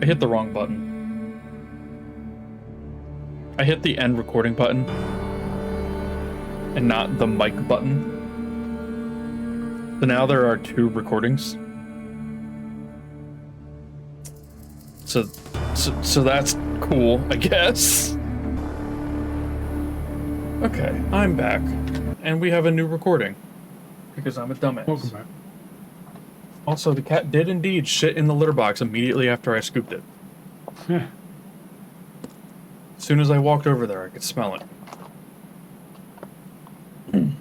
I hit the wrong button. I hit the end recording button and not the mic button. So now there are two recordings. So that's cool, I guess. Okay, I'm back. And we have a new recording. Because I'm a dumbass. Welcome back. Also, the cat did indeed shit in the litter box immediately after I scooped it. Yeah. As soon as I walked over there, I could smell it. Okay.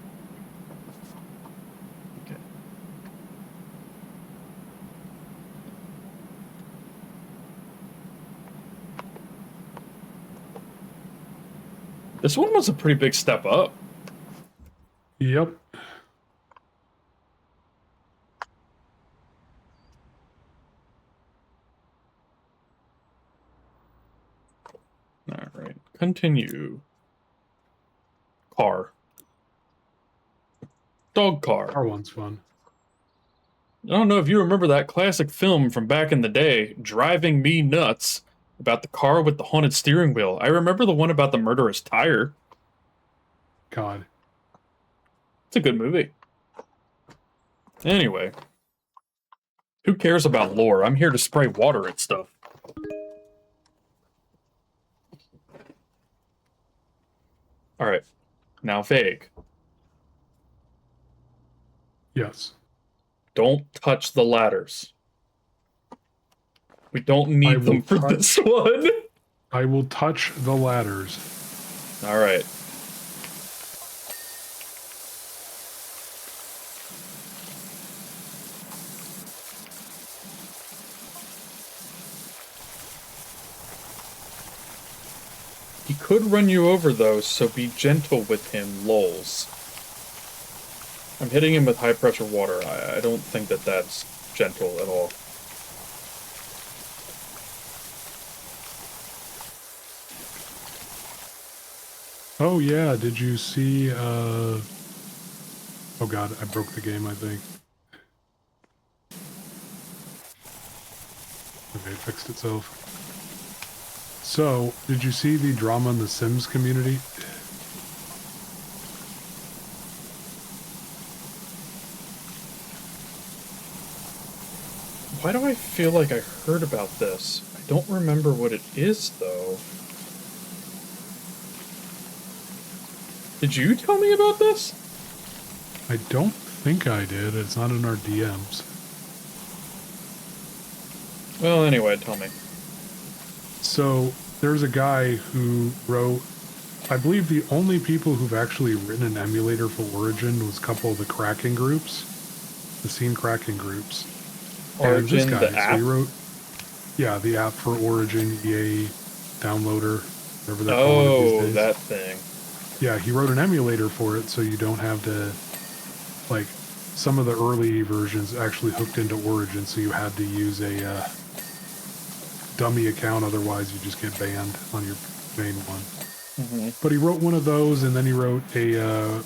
This one was a pretty big step up. Yep. Alright, continue. Car. Dog car. Our one's fun. I don't know if you remember that classic film from back in the day, Driving Me Nuts, about the car with the haunted steering wheel. I remember the one about the murderous tire. God. It's a good movie. Anyway. Who cares about lore? I'm here to spray water at stuff. Alright. Now vague. Yes. Don't touch the ladders. We don't need them for this one. I will touch the ladders. Alright. He could run you over, though, so be gentle with him, lols. I'm hitting him with high-pressure water. I don't think that that's gentle at all. Oh, yeah. Did you see, Oh, God. I broke the game, I think. Okay, it fixed itself. So, did you see the drama in the Sims community? Why do I feel like I heard about this? I don't remember what it is, though. Did you tell me about this? I don't think I did. It's not in our DMs. Well, anyway, tell me. So, there's a guy who wrote, I believe the only people who've actually written an emulator for Origin was a couple of the cracking groups, the scene cracking groups. Origin, and this guy, the app? so he wrote, yeah, the app for Origin, EA, downloader, whatever they're calling it these days. That thing. Yeah, he wrote an emulator for it so you don't have to, like, some of the early versions actually hooked into Origin, so you had to use a dummy account, otherwise you just get banned on your main one. Mm-hmm. But he wrote one of those, and then he wrote a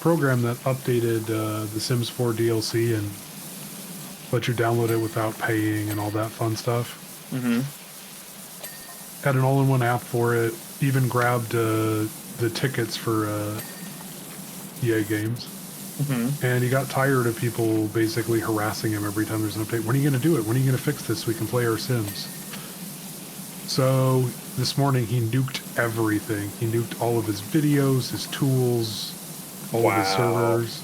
program that updated the Sims 4 DLC and let you download it without paying and all that fun stuff. Mm-hmm. Had an all-in-one app for it, even grabbed the tickets for EA games. Mm-hmm. And he got tired of people basically harassing him every time there's an update. When are you going to do it? When are you going to fix this so we can play our Sims? So this morning he nuked everything. He nuked all of his videos, his tools, all of his servers.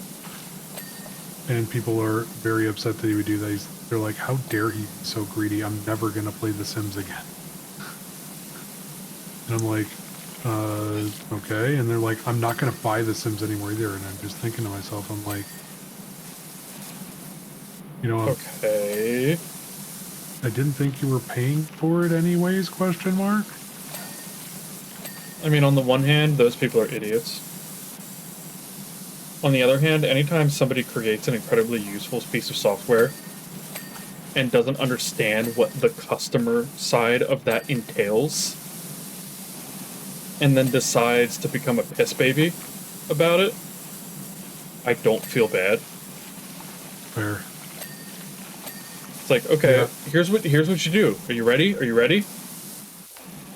And people are very upset that he would do that. They're like, how dare he be so greedy? I'm never going to play The Sims again. And I'm like, okay. And they're like, I'm not going to buy The Sims anymore either. And I'm just thinking to myself, I'm like, you know, okay. I didn't think you were paying for it anyways, question mark? I mean, on the one hand, those people are idiots. On the other hand, anytime somebody creates an incredibly useful piece of software and doesn't understand what the customer side of that entails, and then decides to become a piss baby about it, I don't feel bad. Fair. It's like, okay, here's what you do. Are you ready? Are you ready?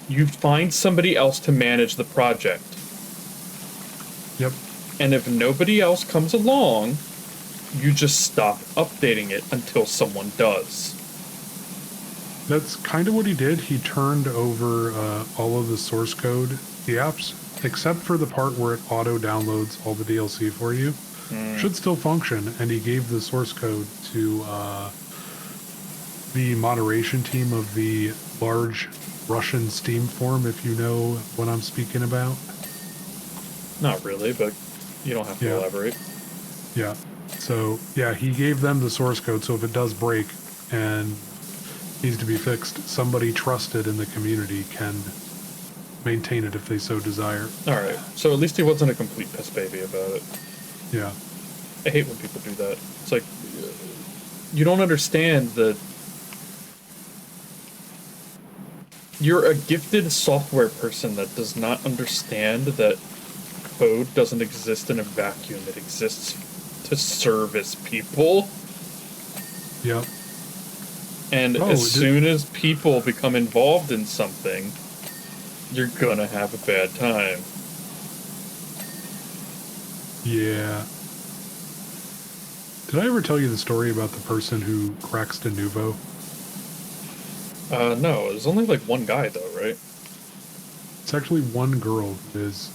You find somebody else to manage the project. Yep. And if nobody else comes along, you just stop updating it until someone does. That's kind of what he did. He turned over all of the source code, the apps, except for the part where it auto downloads all the DLC for you. Should still function, and he gave the source code to the moderation team of the large Russian Steam forum, if you know what I'm speaking about. Not really, but you don't have to elaborate. Yeah. So, yeah, he gave them the source code, so if it does break and needs to be fixed, somebody trusted in the community can maintain it if they so desire. Alright, so at least he wasn't a complete piss baby about it. Yeah. I hate when people do that. It's like, you don't understand that you're a gifted software person that does not understand that code doesn't exist in a vacuum. It exists to service people. Yep. And as soon as people become involved in something, you're gonna have a bad time. Yeah. Did I ever tell you the story about the person who cracks Denuvo? No, there's only like one guy though, right? It's actually one girl who is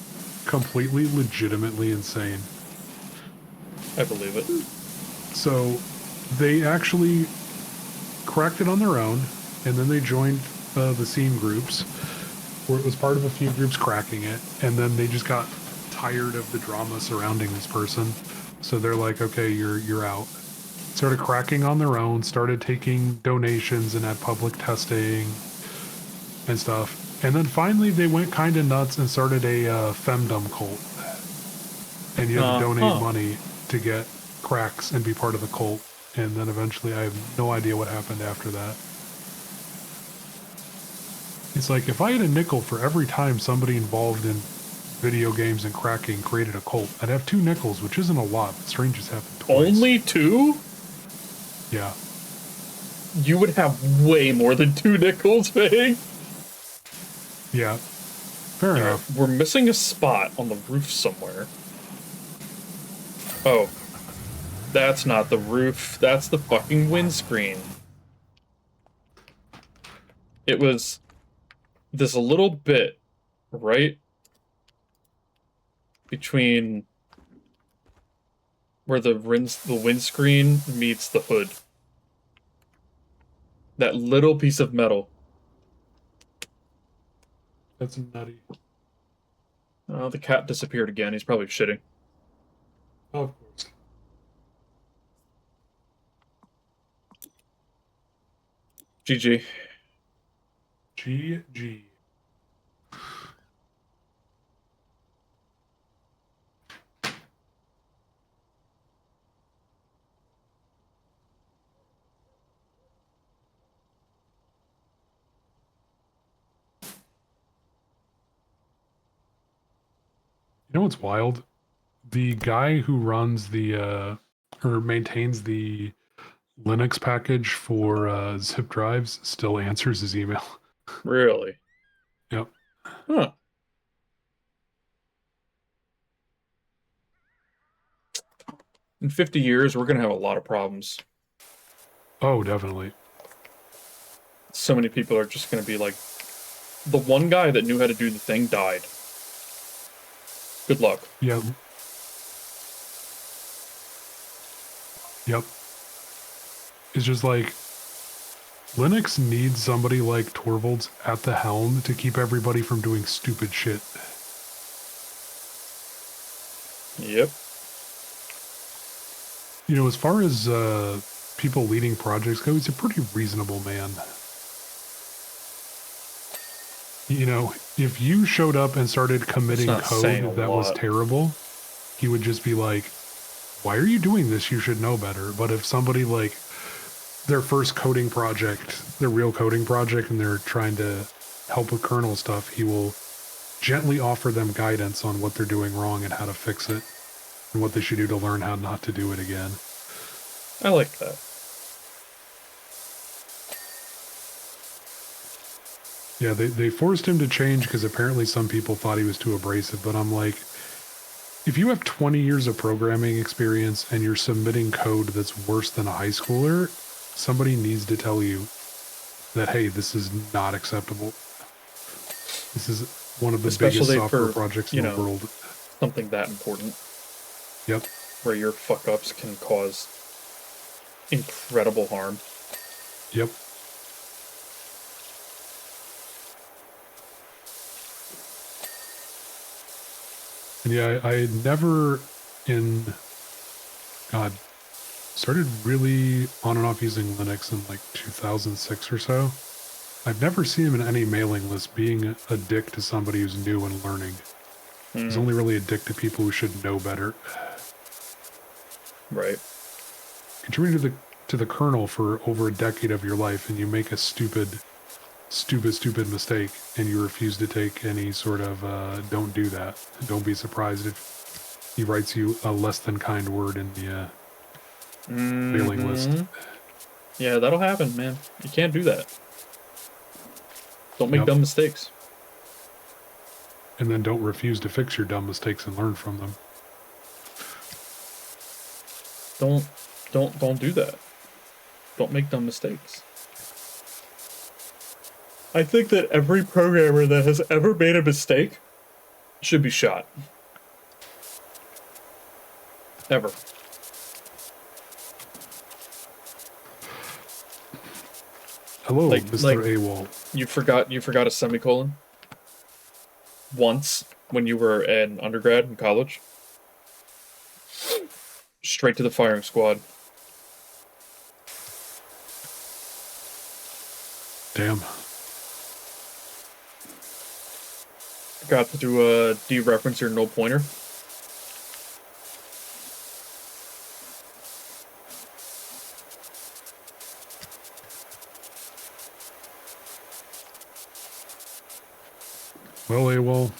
completely legitimately insane. I believe it. So they actually cracked it on their own, and then they joined the scene groups, where it was part of a few groups cracking it, and then they just got tired of the drama surrounding this person. So they're like, okay, you're out. Started cracking on their own, started taking donations and had public testing and stuff. And then finally they went kind of nuts and started a femdom cult. And you had to donate money to get cracks and be part of the cult. And then eventually I have no idea what happened after that. It's like, if I had a nickel for every time somebody involved in video games and cracking created a cult, I'd have 2 nickels, which isn't a lot, but strange has happened twice. Only 2? Yeah. You would have way more than 2 nickels, Vig. Yeah. Fair enough. We're missing a spot on the roof somewhere. Oh. That's not the roof. That's the fucking windscreen. It was this little bit right between where the windscreen meets the hood. That little piece of metal. That's nutty. Oh, the cat disappeared again. He's probably shitting. Oh, of course. GG. GG. You know what's wild? The guy who runs the, or maintains the Linux package for zip drives still answers his email. Really? Yep. Huh. In 50 years, we're going to have a lot of problems. Oh, definitely. So many people are just going to be like, the one guy that knew how to do the thing died. Good luck. Yeah. Yep. It's just like, Linux needs somebody like Torvalds at the helm to keep everybody from doing stupid shit. Yep. You know, as far as people leading projects go, he's a pretty reasonable man. You know, if you showed up and started committing code that was terrible, he would just be like, why are you doing this? You should know better. But if somebody like their first coding project, their real coding project, and they're trying to help with kernel stuff, he will gently offer them guidance on what they're doing wrong and how to fix it and what they should do to learn how not to do it again. I like that. Yeah, they forced him to change because apparently some people thought he was too abrasive, but I'm like, if you have 20 years of programming experience and you're submitting code that's worse than a high schooler, somebody needs to tell you that, hey, this is not acceptable. This is one of the biggest Especially software for, projects you in the know, world. something that important Yep. where your fuck ups can cause incredible harm. Yep. And yeah, I had never God, started really on and off using Linux in like 2006 or so. I've never seen him in any mailing list being a dick to somebody who's new and learning. He's only really a dick to people who should know better. Right. Contributing to the kernel for over a decade of your life, and you make a stupid mistake, and you refuse to take any sort of don't do that. Don't be surprised if he writes you a less than kind word in the mailing list. Yeah, that'll happen, man. You can't do that. Don't make Yep. dumb mistakes. And then don't refuse to fix your dumb mistakes and learn from them. Don't do that. Don't make dumb mistakes. I think that every programmer that has ever made a mistake should be shot. Ever. Hello, Mr. AWOL. You forgot a semicolon once when you were an undergrad in college. Straight to the firing squad. Damn. Got to do a dereference your null pointer. Well, AWOL.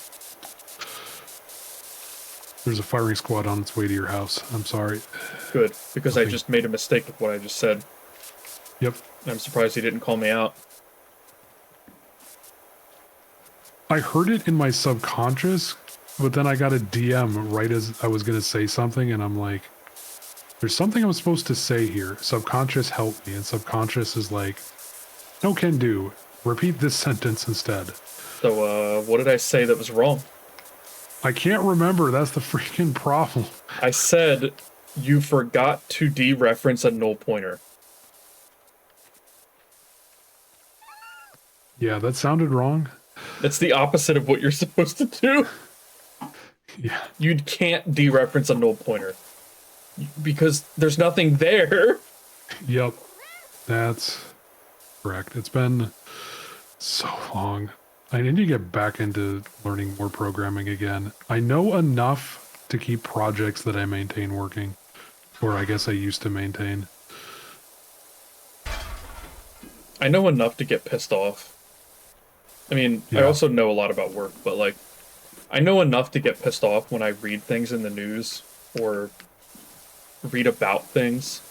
There's a firing squad on its way to your house. I'm sorry. Good, because I just made a mistake with what I just said. Yep. And I'm surprised he didn't call me out. I heard it in my subconscious, but then I got a DM right as I was going to say something, and I'm like, there's something I'm supposed to say here. Subconscious help me, and subconscious is like, no can do. Repeat this sentence instead. So, what did I say that was wrong? I can't remember. That's the freaking problem. I said you forgot to dereference a null pointer. Yeah, that sounded wrong. That's the opposite of what you're supposed to do. Yeah. You can't dereference a null pointer. Because there's nothing there. Yep. That's correct. It's been so long. I need to get back into learning more programming again. I know enough to keep projects that I maintain working. Or I guess I used to maintain. I know enough to get pissed off. I mean, Yeah. I also know a lot about work, but like, I know enough to get pissed off when I read things in the news or read about things.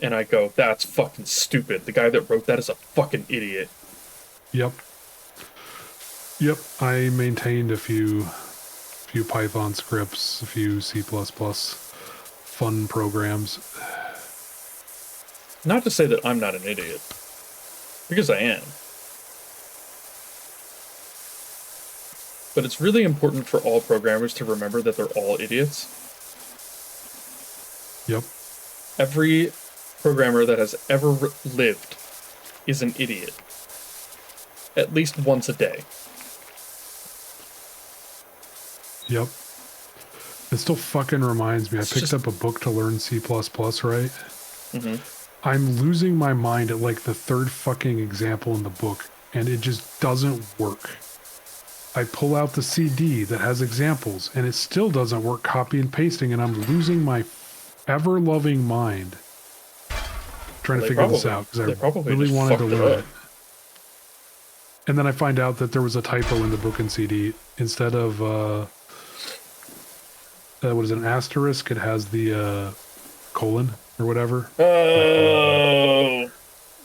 And I go, that's fucking stupid. The guy that wrote that is a fucking idiot. Yep. Yep. I maintained a few Python scripts, a few C++ fun programs. Not to say that I'm not an idiot. Because I am. But it's really important for all programmers to remember that they're all idiots. Yep. Every programmer that has ever lived is an idiot. At least once a day. Yep. It still fucking reminds me. I picked up a book to learn C++, right? Mm-hmm. I'm losing my mind at like the third fucking example in the book, and it just doesn't work. I pull out the CD that has examples, and it still doesn't work copy and pasting, and I'm losing my ever-loving mind trying to figure this out, because I really wanted to learn it. And then I find out that there was a typo in the book and CD. Instead of, what is it, an asterisk, it has the colon or whatever. Oh.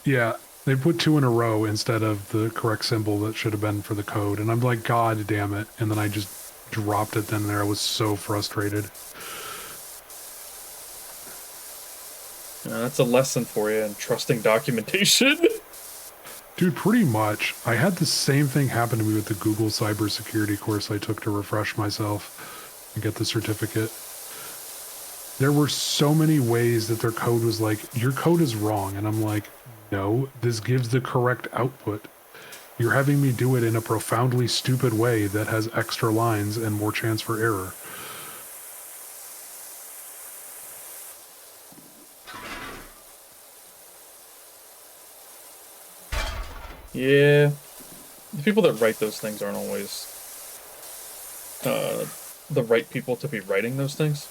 Yeah. They put 2 in a row instead of the correct symbol that should have been for the code. And I'm like, God damn it. And then I just dropped it then and there. I was so frustrated. That's a lesson for you in trusting documentation. Dude, pretty much. I had the same thing happen to me with the Google cybersecurity course I took to refresh myself and get the certificate. There were so many ways that their code was like, your code is wrong. And I'm like, no, this gives the correct output. You're having me do it in a profoundly stupid way that has extra lines and more chance for error. Yeah. The people that write those things aren't always the right people to be writing those things.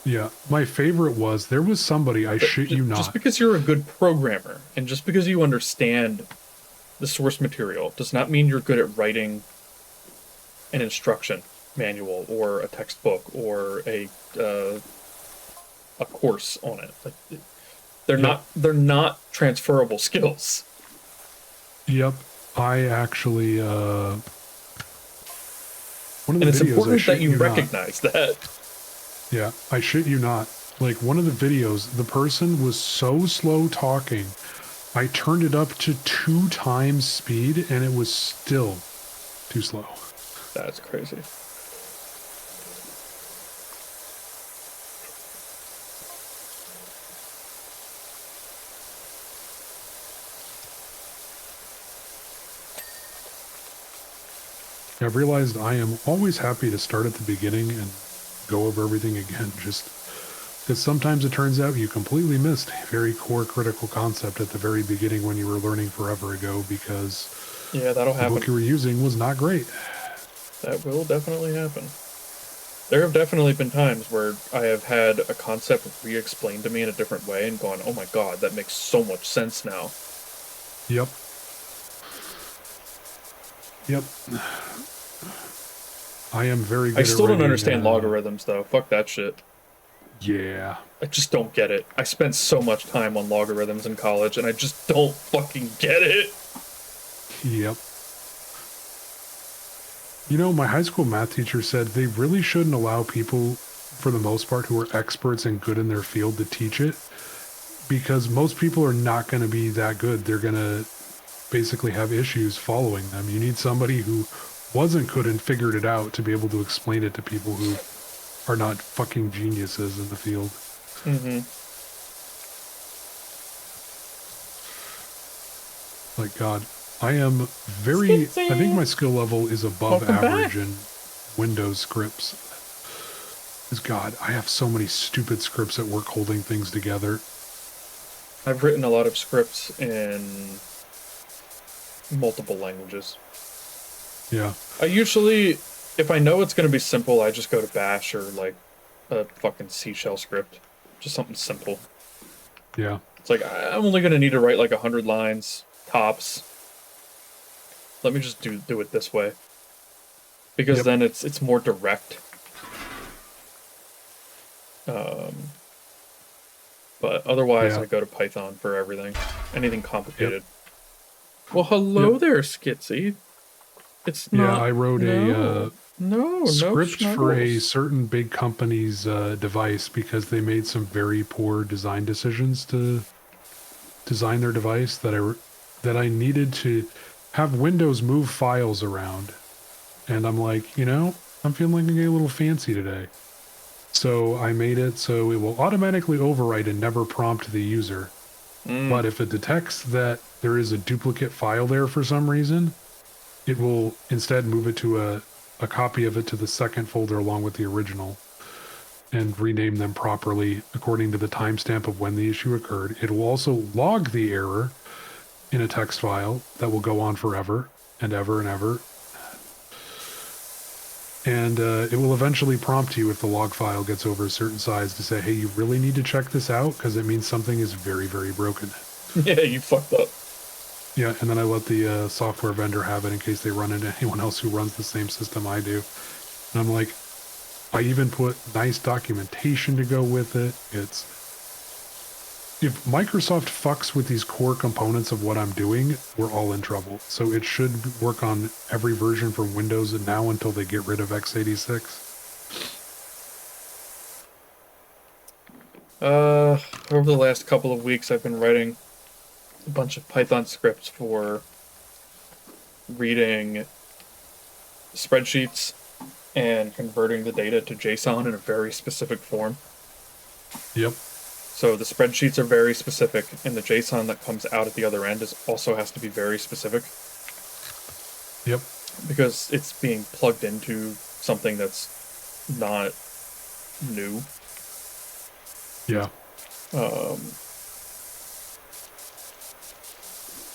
Yeah, my favorite was, there was somebody, I shit you not. Just because you're a good programmer, and just because you understand the source material, does not mean you're good at writing an instruction manual, or a textbook, or a course on it. Like, they're not transferable skills. Yep, I actually, one of the and it's videos, important that you recognize that. Yeah, I shit you not. Like, one of the videos, the person was so slow talking, I turned it up to 2 times speed, and it was still too slow. That's crazy. I've realized I am always happy to start at the beginning and go over everything again, just because sometimes it turns out you completely missed a very core critical concept at the very beginning when you were learning forever ago, because that'll happen. The book you were using was not great. That will definitely happen. There have definitely been times where I have had a concept re-explained to me in a different way and gone, oh my god, that makes so much sense now. Yep. I am very good I still at don't understand logarithms, though. Fuck that shit. Yeah. I just don't get it. I spent so much time on logarithms in college, and I just don't fucking get it. Yep. You know, my high school math teacher said they really shouldn't allow people, for the most part, who are experts and good in their field to teach it, because most people are not going to be that good. They're going to basically have issues following them. You need somebody who wasn't good and figured it out to be able to explain it to people who are not fucking geniuses in the field. Mm-hmm. Like, God, I am very... I think my skill level is above average in Windows scripts. Because, God, I have so many stupid scripts at work holding things together. I've written a lot of scripts in multiple languages. Yeah. I usually, if I know it's going to be simple, I just go to Bash or, like, a fucking C shell script. Just something simple. Yeah. It's like, I'm only going to need to write, like, 100 lines, tops. Let me just do it this way. Because then it's more direct. But otherwise, I go to Python for everything. Anything complicated. Well, hello there, Skitsy. It's not... Yeah, I wrote a script for a snuggles. certain big company's device because they made some very poor design decisions to design their device that I needed to have Windows move files around. And I'm like, you know, I'm feeling like I get a little fancy today. So I made it so it will automatically overwrite and never prompt the user. But if it detects that there is a duplicate file there for some reason, it will instead move it to a copy of it to the second folder along with the original and rename them properly according to the timestamp of when the issue occurred. It will also log the error in a text file that will go on forever and ever and ever. And it will eventually prompt you if the log file gets over a certain size to say, hey, you really need to check this out because it means something is very, very broken. Yeah, you fucked up. Yeah, and then I let the software vendor have it in case they run into anyone else who runs the same system I do. And I'm like, I even put nice documentation to go with it. if Microsoft fucks with these core components of what I'm doing, we're all in trouble. So it should work on every version from Windows and now until they get rid of x86. Over the last couple of weeks, I've been writing a bunch of Python scripts for reading spreadsheets and converting the data to JSON in a very specific form. Yep. So the spreadsheets are very specific, and the JSON that comes out at the other end also has to be very specific. Yep. Because it's being plugged into something that's not new. Yeah.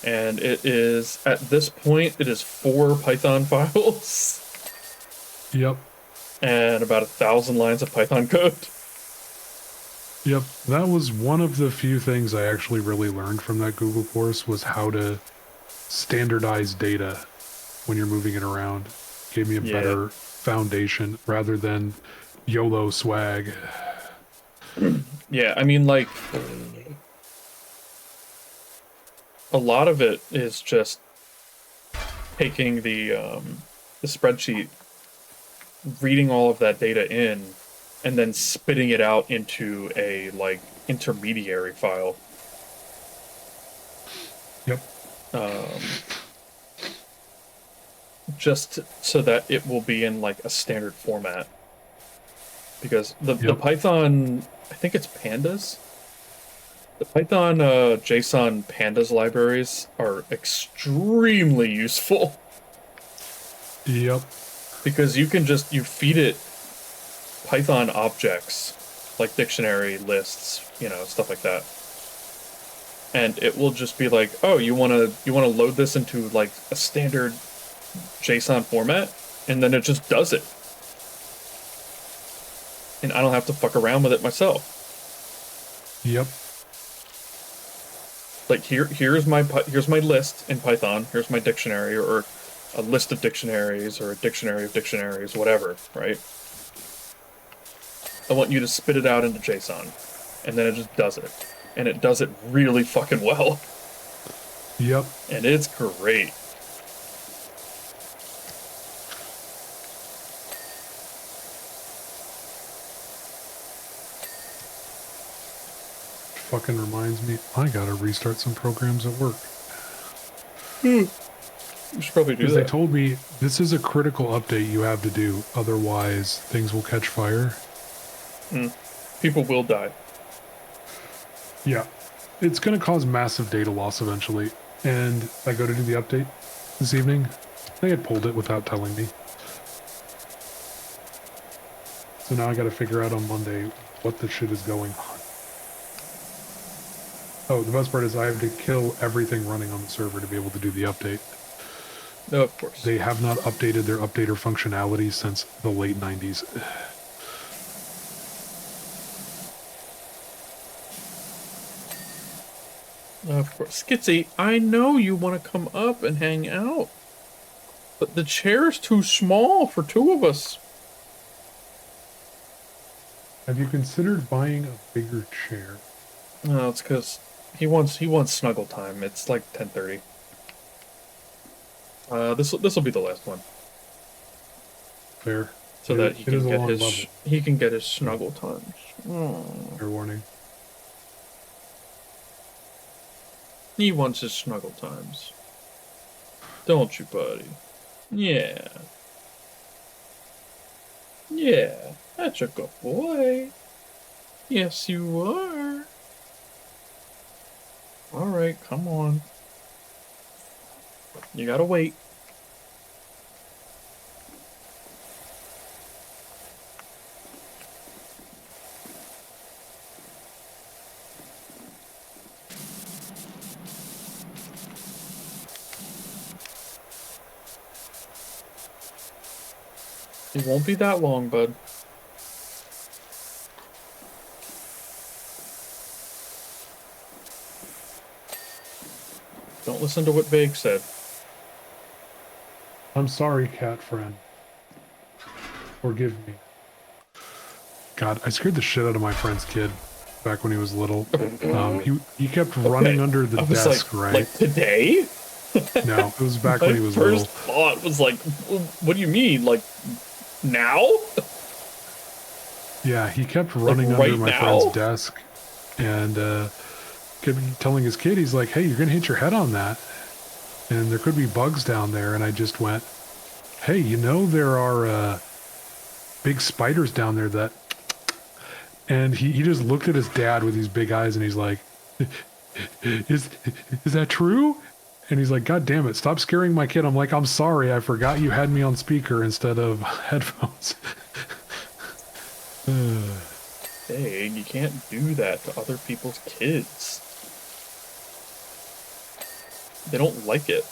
And it is, at this point, it is 4 Python files. Yep. And about 1,000 lines of Python code. Yep. That was one of the few things I actually really learned from that Google course was how to standardize data when you're moving it around. Gave me a better foundation rather than YOLO swag. Yeah, I mean, like, a lot of it is just taking the spreadsheet, reading all of that data in, and then spitting it out into a, like, intermediary file. Yep. Just so that it will be in, like, a standard format. Because the Python, I think it's pandas? The Python JSON pandas libraries are extremely useful. Yep. Because you can just, you feed it Python objects, like dictionary lists, you know, stuff like that. And it will just be like, oh, you wanna load this into like a standard JSON format, and then it just does it. And I don't have to fuck around with it myself. Yep. Like here's my list in Python. Here's my dictionary, or a list of dictionaries, or a dictionary of dictionaries, whatever, right? I want you to spit it out into JSON, and then it just does it, and it does it really fucking well. Yep. And it's great. Fucking reminds me, I gotta restart some programs at work. You should probably do that. Because they told me this is a critical update you have to do, otherwise things will catch fire. People will die. Yeah. It's gonna cause massive data loss eventually. And I go to do the update this evening. They had pulled it without telling me. So now I gotta figure out on Monday what the shit is going on. Oh, the best part is I have to kill everything running on the server to be able to do the update. No, of course. They have not updated their updater functionality since the late 90s. Of course. Skitsy, I know you want to come up and hang out, but the chair's too small for 2 of us. Have you considered buying a bigger chair? No, it's because he wants snuggle time. It's like 10:30. This will be the last one. Fair. So that he can get his snuggle times. Fair warning. He wants his snuggle times. Don't you, buddy? Yeah. Yeah, that's a good boy. Yes, you are. Alright, come on. You gotta wait. It won't be that long, bud. Don't listen to what Vague said. I'm sorry, cat friend. Forgive me. God, I scared the shit out of my friend's kid. back when he was little. He kept running Okay. under the I was desk, right? like today? No, it was back My when he was first little. thought was like, what do you mean? Like, now? Yeah, he kept Like, running under right my friend's now? desk and kept telling his kid, he's like, hey, you're going to hit your head on that. And there could be bugs down there. And I just went, hey, you know, there are big spiders down there that... And he just looked at his dad with these big eyes and he's like, is that true? And he's like, God damn it, stop scaring my kid. I'm like, I'm sorry, I forgot you had me on speaker instead of headphones. Dang, you can't do that to other people's kids. They don't like it.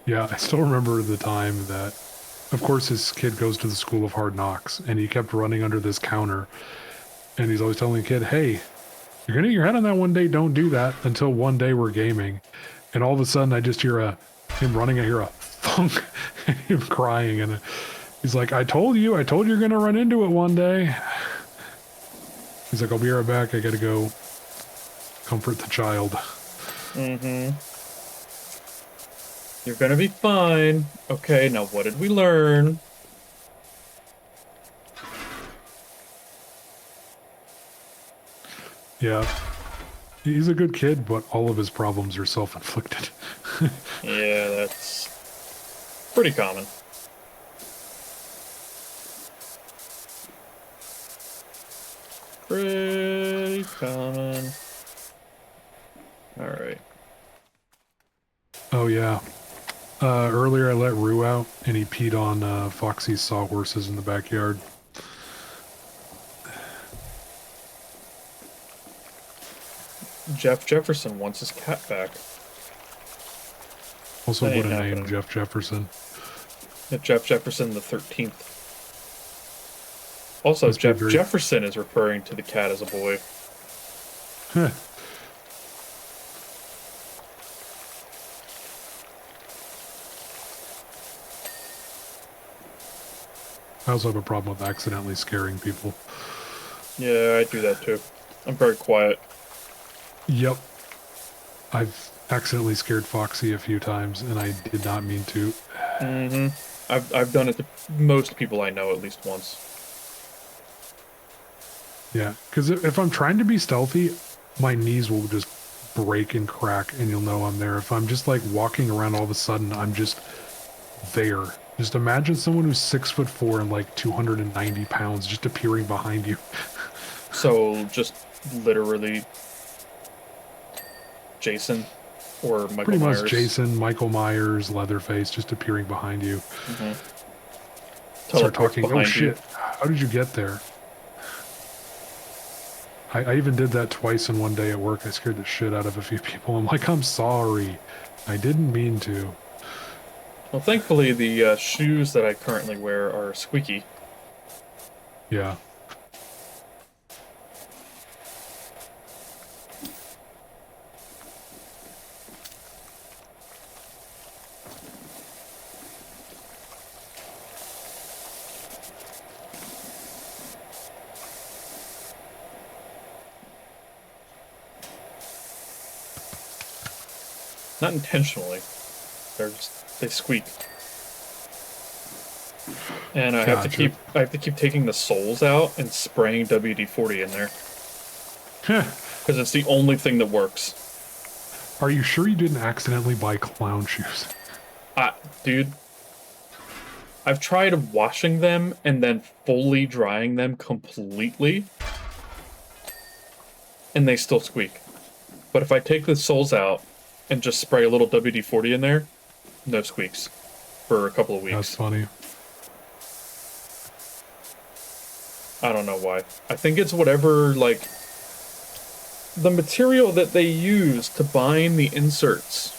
Yeah, I still remember the time that, of course, his kid goes to the School of Hard Knocks, and he kept running under this counter, and he's always telling the kid, hey, you're gonna hit your head on that one day, don't do that, until one day we're gaming. And all of a sudden, I just hear him running, I hear a thunk, and him crying, and he's like, I told you you're gonna run into it one day. He's like, I'll be right back, I gotta go comfort the child. Mm-hmm. You're gonna be fine. Okay, now what did we learn? Yeah. He's a good kid, but all of his problems are self-inflicted. Yeah, that's pretty common. Pretty common. Alright. Oh, yeah. Earlier I let Rue out, and he peed on Foxy's sawhorses in the backyard. Jeff Jefferson wants his cat back. Also, That what ain't a name, happening. Jeff Jefferson. Jeff Jefferson the 13th. Also, Must be Jeff very- Jefferson is referring to the cat as a boy. Huh. I also have a problem with accidentally scaring people. Yeah, I do that too. I'm very quiet. Yep. I've accidentally scared Foxy a few times, and I did not mean to. Mm-hmm. I've done it to most people I know at least once. Yeah, because if I'm trying to be stealthy, my knees will just break and crack, and you'll know I'm there. If I'm just like walking around, all of a sudden, I'm just there. Just imagine someone who's 6'4" and like 290 pounds just appearing behind you. So just literally Jason or Michael Pretty Myers. much Jason, Michael Myers, Leatherface just appearing behind you. Mm-hmm. Start talking, oh behind shit, you. how did you get there? I even did that twice in one day at work. I scared the shit out of a few people. I'm like, I'm sorry. I didn't mean to. Well, thankfully, the shoes that I currently wear are squeaky. Yeah. Not intentionally. They squeak. And I have to keep taking the soles out and spraying WD-40 in there. Because it's the only thing that works. Are you sure you didn't accidentally buy clown shoes? Dude, I've tried washing them and then fully drying them completely, and they still squeak. But if I take the soles out and just spray a little WD-40 in there, no squeaks for a couple of weeks. That's funny. I don't know why. I think it's whatever, like, the material that they use to bind the inserts.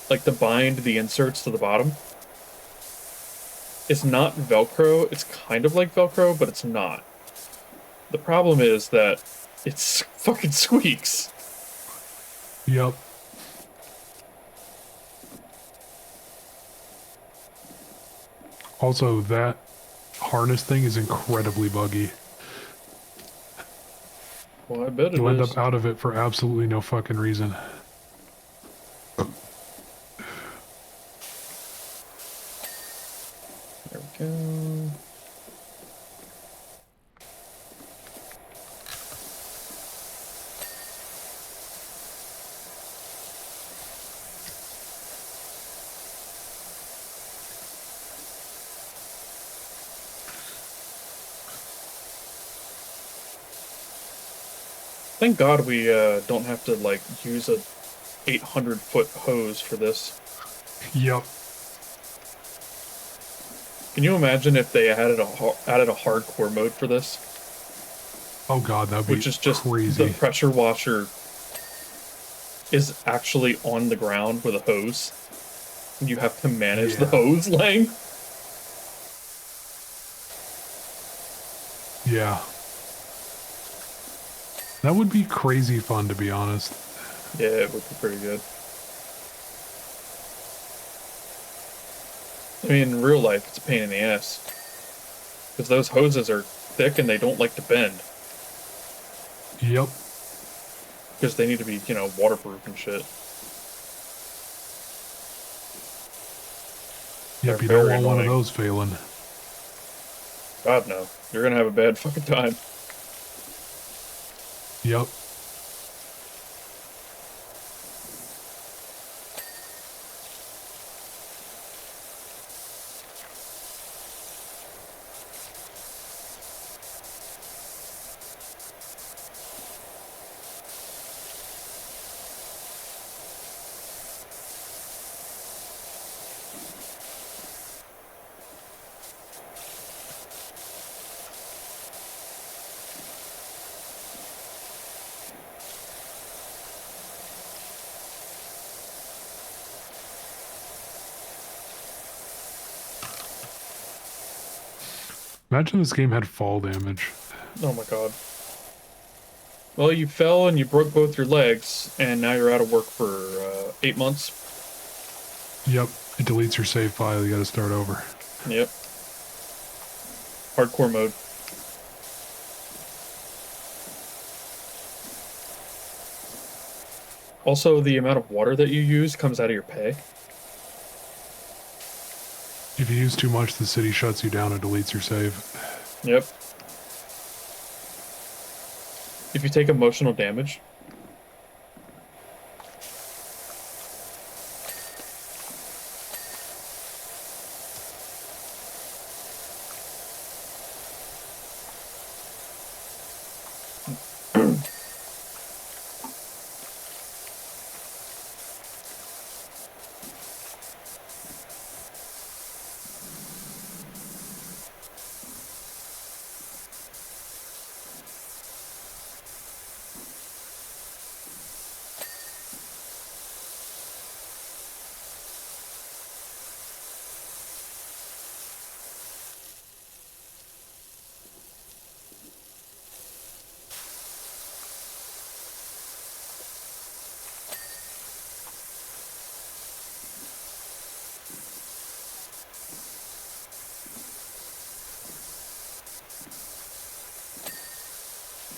Like, to bind the inserts to the bottom. It's not Velcro. It's kind of like Velcro, but it's not. The problem is that it's fucking squeaks. Yep. Also, that harness thing is incredibly buggy. Well, I bet it You'll end is. up out of it for absolutely no fucking reason. There we go. Thank God we don't have to like use a 800-foot hose for this. Yep. Can you imagine if they added a hardcore mode for this, Oh god, that'd be which is just the crazy. pressure washer is actually on the ground with a hose, and you have to manage the Yeah. hose length? Yeah. That would be crazy fun, to be honest. Yeah, it would be pretty good. I mean, in real life, it's a pain in the ass. Because those hoses are thick and they don't like to bend. Yep. Because they need to be, you know, waterproof and shit. Yep, They're you don't very want one of annoying. those failing. God, no. You're gonna have a bad fucking time. Yep. Imagine this game had fall damage. Oh my god. Well, you fell and you broke both your legs, and now you're out of work for 8 months. Yep. It deletes your save file. You gotta start over. Yep. Hardcore mode. Also, the amount of water that you use comes out of your pay. If you use too much, the city shuts you down and deletes your save. Yep. If you take emotional damage.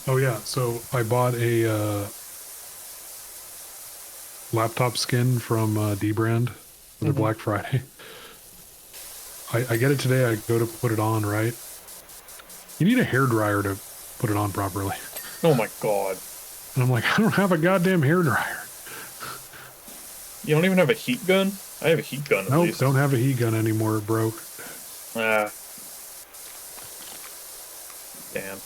Oh yeah, so I bought a laptop skin from D-Brand for the Black Friday. I get it today, I go to put it on, right? You need a hairdryer to put it on properly. Oh my god. And I'm like, I don't have a goddamn hairdryer. You don't even have a heat gun? I have a heat gun at Nope, least. don't have a heat gun anymore, it broke. Ah. Damn.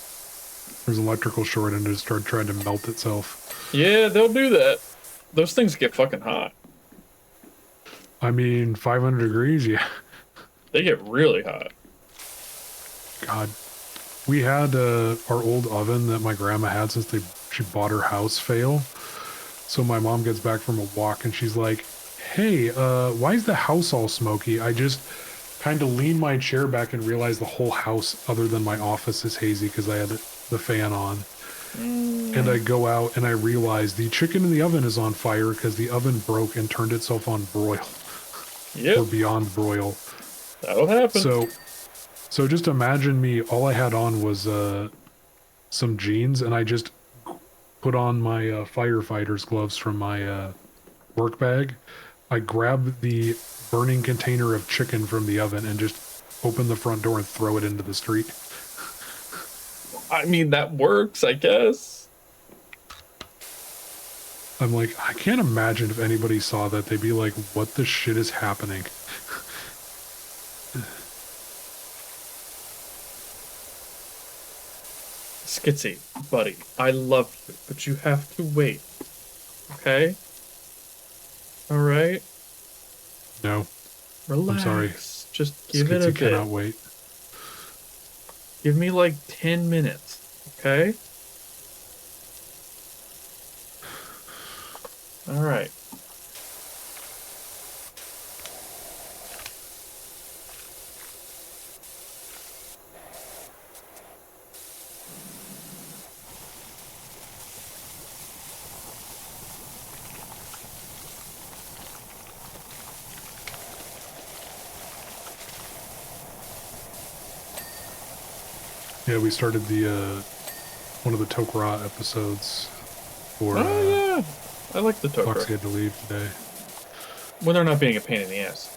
There's an electrical short and it just started trying to melt itself. Yeah, they'll do that. Those things get fucking hot. I mean, 500 degrees, yeah. They get really hot. God. We had our old oven that my grandma had since she bought her house fail. So my mom gets back from a walk and she's like, hey, why is the house all smoky? I just kind of lean my chair back and realize the whole house, other than my office, is hazy because I had the fan on. And I go out and I realize the chicken in the oven is on fire because the oven broke and turned itself on broil. Yep. Or beyond broil. That'll happen. So just imagine me, all I had on was some jeans and I just put on my firefighter's gloves from my work bag. I grab the burning container of chicken from the oven and just open the front door and throw it into the street. I mean, that works, I guess. I'm like, I can't imagine if anybody saw that. They'd be like, what the shit is happening? Skitsy, buddy, I love you, but you have to wait. Okay? Alright? No, Relax. I'm sorry. Just give it a Skitsy bit. cannot wait. Give me like 10 minutes, okay? Alright. Yeah, we started the one of the Tok'ra episodes for Oh, yeah. I like the Foxy Tok'ra. had to leave today. When they're not being a pain in the ass.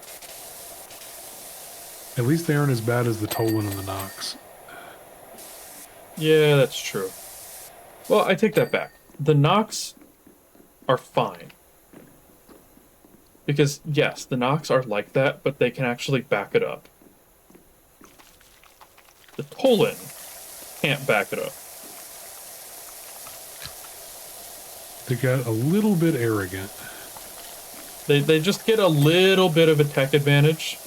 At least they aren't as bad as the Tolan and the Nox. Yeah, that's true. Well, I take that back. The Nox are fine. Because, yes, the Nox are like that, but they can actually back it up. The Tolan can't back it up. They got a little bit arrogant. They just get a little bit of a tech advantage.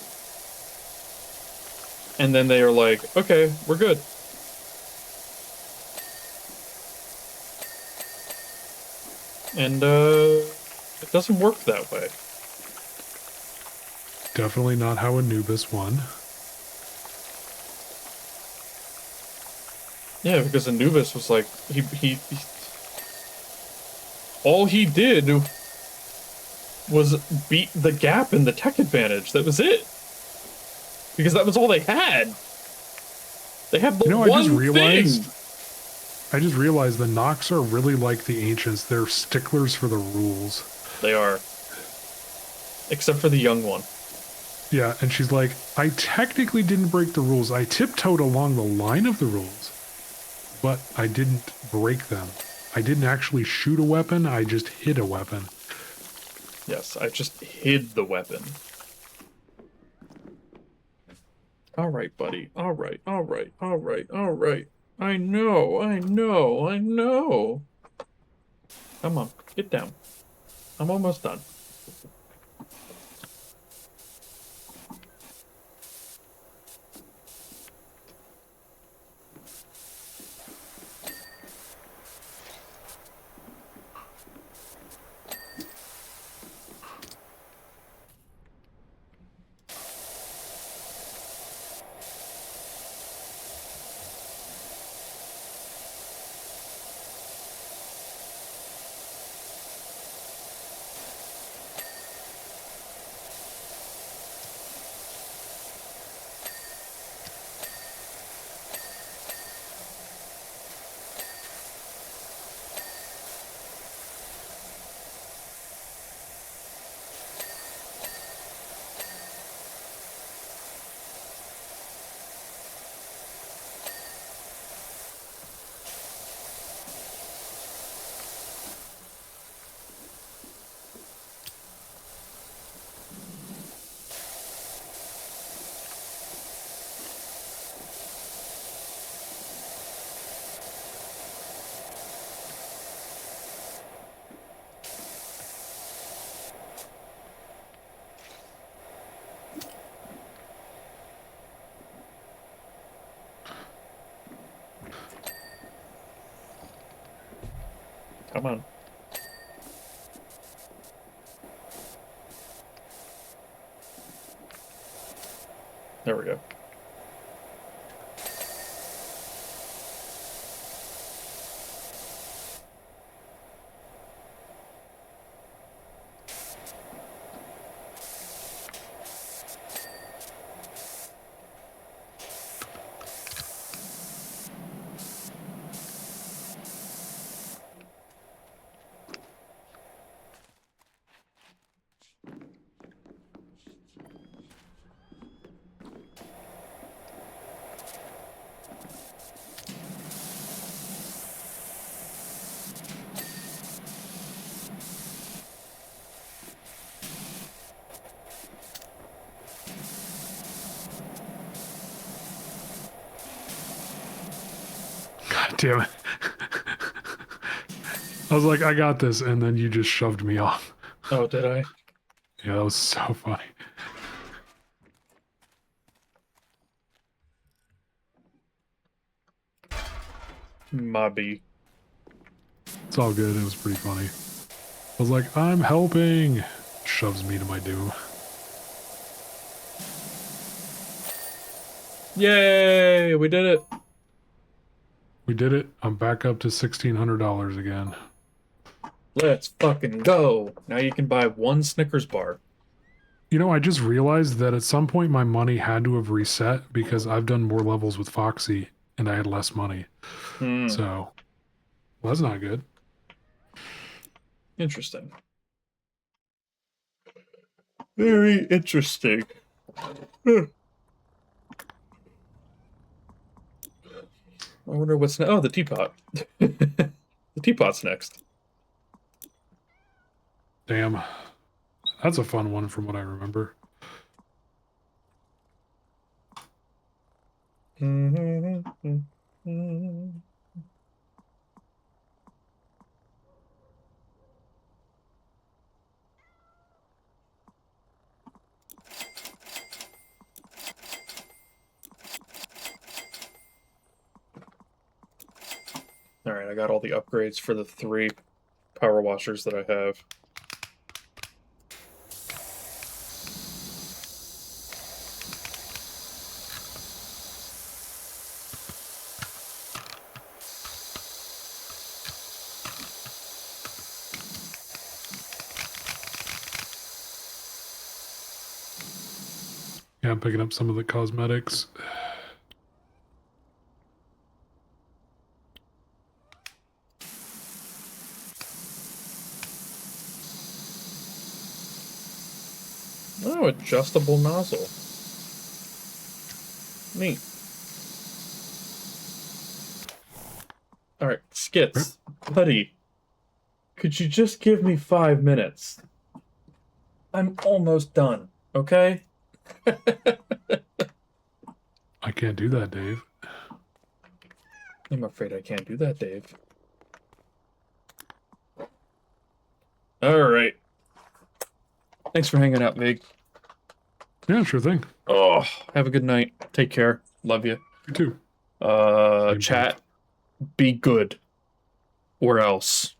And then they are like, okay, we're good. And, it doesn't work that way. Definitely not how Anubis won. Yeah, because Anubis was like, he all he did was beat the gap in the tech advantage. That was it. Because that was all they had. They had the one I just realized. thing. I just realized the Nox are really like the ancients. They're sticklers for the rules. They are. Except for the young one. Yeah, and she's like, I technically didn't break the rules. I tiptoed along the line of the rules, but I didn't break them. I didn't actually shoot a weapon. I just hid a weapon. Yes, I just hid the weapon. All right, buddy. All right, all right, all right, all right. I know, I know, I know. Come on, get down. I'm almost done. Come on. There we go. damn it. I was like, I got this, and then you just shoved me off. Oh, did I? Yeah, that was so funny. Mobby. It's all good. It was pretty funny. I was like, I'm helping. Shoves me to my doom. Yay! We did it. We did it. I'm back up to $1,600 again. Let's fucking go. Now you can buy one Snickers bar. You know, I just realized that at some point my money had to have reset because I've done more levels with Foxy and I had less money. So, well, that's not good. Interesting. Very interesting. I wonder what's next. Oh, the teapot. The teapot's next. Damn. That's a fun one from what I remember. Alright, I got all the upgrades for the 3 power washers that I have. Yeah, I'm picking up some of the cosmetics. Oh, adjustable nozzle. Neat. Alright, Skits. Buddy, could you just give me 5 minutes? I'm almost done, okay? I can't do that, Dave. I'm afraid I can't do that, Dave. Alright. Thanks for hanging out, Vig. Yeah, sure thing. Oh, have a good night. Take care. Love you. You too. Chat, be good. Or else.